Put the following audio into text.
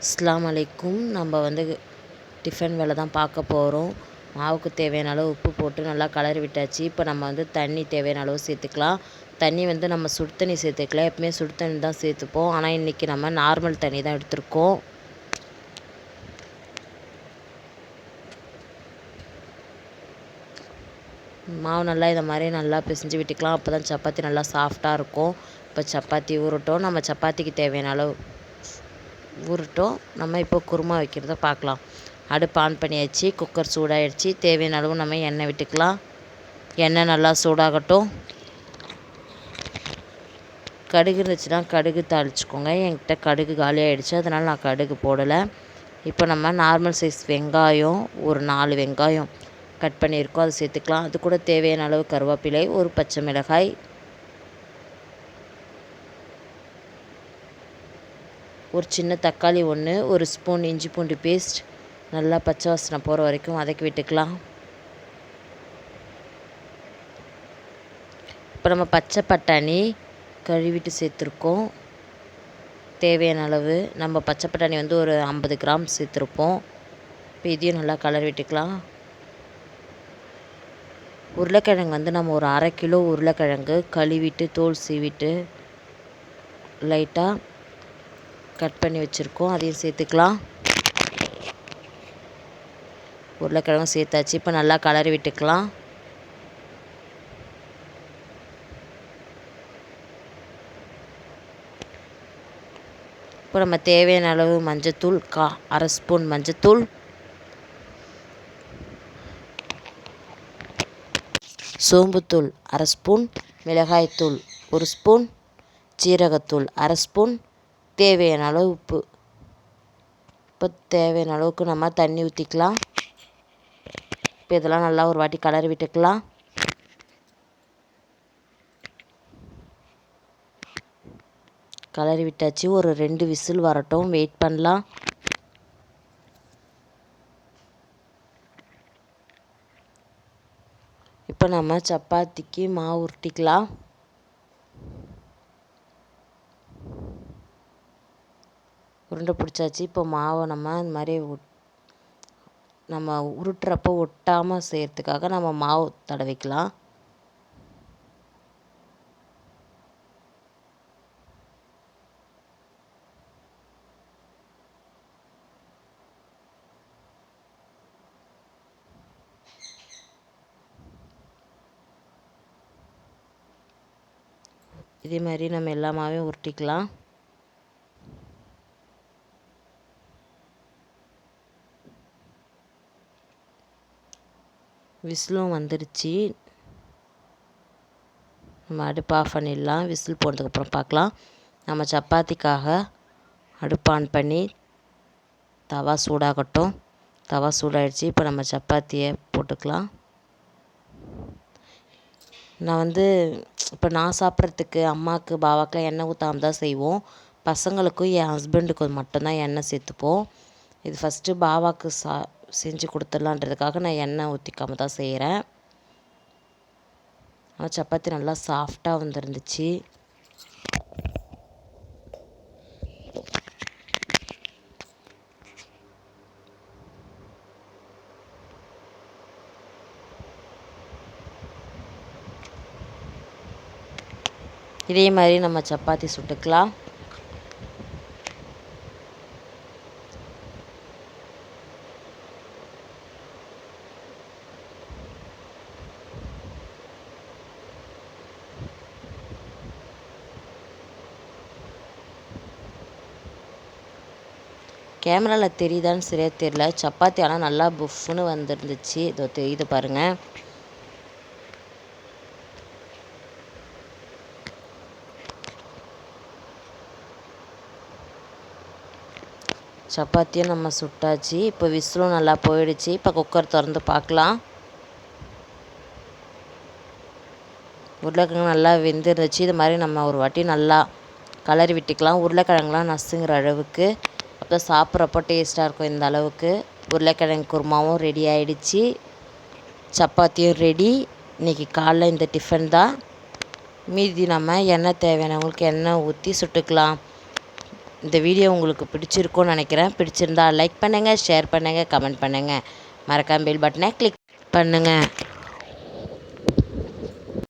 அஸ்ஸலாமு அலைக்கும். நம்ம டிஃபன் வேலை தான் பார்க்க போகிறோம். மாவுக்கு தேவையான அளவு உப்பு போட்டு நல்லா கலரி விட்டாச்சு. இப்போ நம்ம தண்ணி தேவையான அளவு சேர்த்துக்கலாம். தண்ணி நம்ம சுடு தண்ணி சேர்த்துக்கலாம். எப்பவுமே சுடு தண்ணி தான் சேர்த்துப்போம். ஆனால் இன்றைக்கி நம்ம நார்மல் தண்ணி தான் எடுத்திருக்கோம். மாவு நல்லா இதை மாதிரி நல்லா பிசைஞ்சு விட்டுக்கலாம். அப்போ தான் சப்பாத்தி நல்லா சாஃப்டாக இருக்கும். இப்போ சப்பாத்தி ஊறட்டும். நம்ம சப்பாத்திக்கு தேவையான அளவு ஊறட்டும். நம்ம இப்போ குருமா வைக்கிறத பார்க்கலாம். அடுப்பு ஆன் பண்ணியாச்சு. குக்கர் சூடாகிடுச்சு. தேவையான அளவு நம்ம எண்ணெய் விட்டுக்கலாம். எண்ணெய் நல்லா சூடாகட்டும். கடுகு இருந்துச்சுன்னா கடுகு தாளிச்சுக்கோங்க. என்கிட்ட கடுகு காலியாகிடுச்சு, அதனால் நான் கடுகு போடலை. இப்போ நம்ம நார்மல் சைஸ் வெங்காயம் ஒரு 4 வெங்காயம் கட் பண்ணியிருக்கோம், அதை சேர்த்துக்கலாம். அது கூட தேவையான அளவு கருவேப்பிலை, ஒரு பச்சை மிளகாய், ஒரு சின்ன தக்காளி ஒன்று, ஒரு ஸ்பூன் இஞ்சி பூண்டு பேஸ்ட் நல்லா பச்சை வாசனை போகிற வரைக்கும் வதக்கி விட்டுக்கலாம். இப்போ நம்ம பச்சை பட்டாணி கழுவிட்டு சேர்த்துருக்கோம். தேவையான அளவு நம்ம பச்சை பட்டாணி ஒரு 50 கிராம் சேர்த்துருப்போம். இப்போ இதையும் நல்லா கலர் விட்டுக்கலாம். உருளைக்கிழங்கு நம்ம ஒரு 1/2 கிலோ உருளைக்கிழங்கு கழுவிட்டு தோல் சீவிட்டு லைட்டாக கட் பண்ணி வச்சுருக்கோம், அதையும் சேர்த்துக்கலாம். உருளைக்கிழங்கும் சேர்த்தாச்சு. இப்போ நல்லா கலரி விட்டுக்கலாம். இப்போ நம்ம தேவையான அளவு மஞ்சத்தூள், 1/2 ஸ்பூன் மஞ்சத்தூள், சோம்புத்தூள் 1/2 ஸ்பூன், மிளகாய்த்தூள் 1 ஸ்பூன், ஜீரகத்தூள் 1/2 ஸ்பூன், தேவையான அளவு உப்பு. இப்போ தேவையான அளவுக்கு நம்ம தண்ணி ஊற்றிக்கலாம். இப்போ இதெல்லாம் நல்லா ஒரு வாட்டி கலரி விட்டுக்கலாம். கலரி விட்டாச்சு. ஒரு 2 விசில் வரட்டும், வெயிட் பண்ணலாம். இப்போ நம்ம சப்பாத்திக்கு மாவு உருட்டிக்கலாம். உருண்டை பிடிச்சாச்சு. இப்போ மாவை நம்ம இந்த மாதிரி நம்ம உருட்டுறப்போ ஒட்டாமல் செய்கிறதுக்காக நம்ம மாவு தடவிக்கலாம். இதே மாதிரி நம்ம எல்லா மாவையும் உருட்டிக்கலாம். விசிலும் வந்துடுச்சு. நம்ம அடுப்பு ஆஃப் பண்ணிடலாம். விசில் போனதுக்கப்புறம் பார்க்கலாம். நம்ம சப்பாத்திக்காக அடுப்பு ஆன் பண்ணி தவா சூடாகட்டும். தவா சூடாகிடுச்சு. இப்போ நம்ம சப்பாத்தியை போட்டுக்கலாம். நான் இப்போ நான் சாப்பிட்றதுக்கு அம்மாவுக்கு பாவாக்கெலாம் எண்ணெய் ஊற்றாம தான் செய்வோம். பசங்களுக்கும் என் ஹஸ்பண்டுக்கும் மட்டும்தான் எண்ணெய் சேர்த்துப்போம். இது ஃபஸ்ட்டு பாவாக்கு செஞ்சு கொடுத்துடலான்றதுக்காக நான் எண்ணெய் ஊற்றிக்காம தான் செய்கிறேன். ஆனால் சப்பாத்தி நல்லா சாஃப்டாக வந்துருந்துச்சு. இதே மாதிரி நம்ம சப்பாத்தி சுட்டுக்கலாம். கேமராவில் தெரியுதான்னு சரியாக தெரியல. சப்பாத்தி ஆனால் நல்லா புஃப்னு வந்துருந்துச்சு. இதோ தெரியுது பாருங்கள். சப்பாத்தியும் நம்ம சுட்டாச்சு. இப்போ விசிலும் நல்லா போயிடுச்சு. இப்போ குக்கர் திறந்து பார்க்கலாம். உருளைக்கிழங்கு நல்லா வெந்துருந்துச்சு. இது மாதிரி நம்ம ஒரு வாட்டி நல்லா கலரி விட்டுக்கலாம். உருளைக்கிழங்குலாம் நசுங்கிற அளவுக்கு. அப்போ சாப்பிட்றப்போ டேஸ்ட்டாக இருக்கும். இந்த அளவுக்கு உருளைக்கிழங்கு குருமாவும் ரெடி ஆகிடுச்சு. சப்பாத்தியும் ரெடி. இன்றைக்கி காலைல இந்த டிஃபன் தான். மீதி நம்ம எண்ணெய் தேவையானவங்களுக்கு எண்ணெய் ஊற்றி சுட்டுக்கலாம். இந்த வீடியோ உங்களுக்கு பிடிச்சிருக்கும்னு நினைக்கிறேன். பிடிச்சிருந்தா லைக் பண்ணுங்கள், ஷேர் பண்ணுங்கள், கமெண்ட் பண்ணுங்கள். மறக்காம பெல் பட்டனை கிளிக் பண்ணுங்கள்.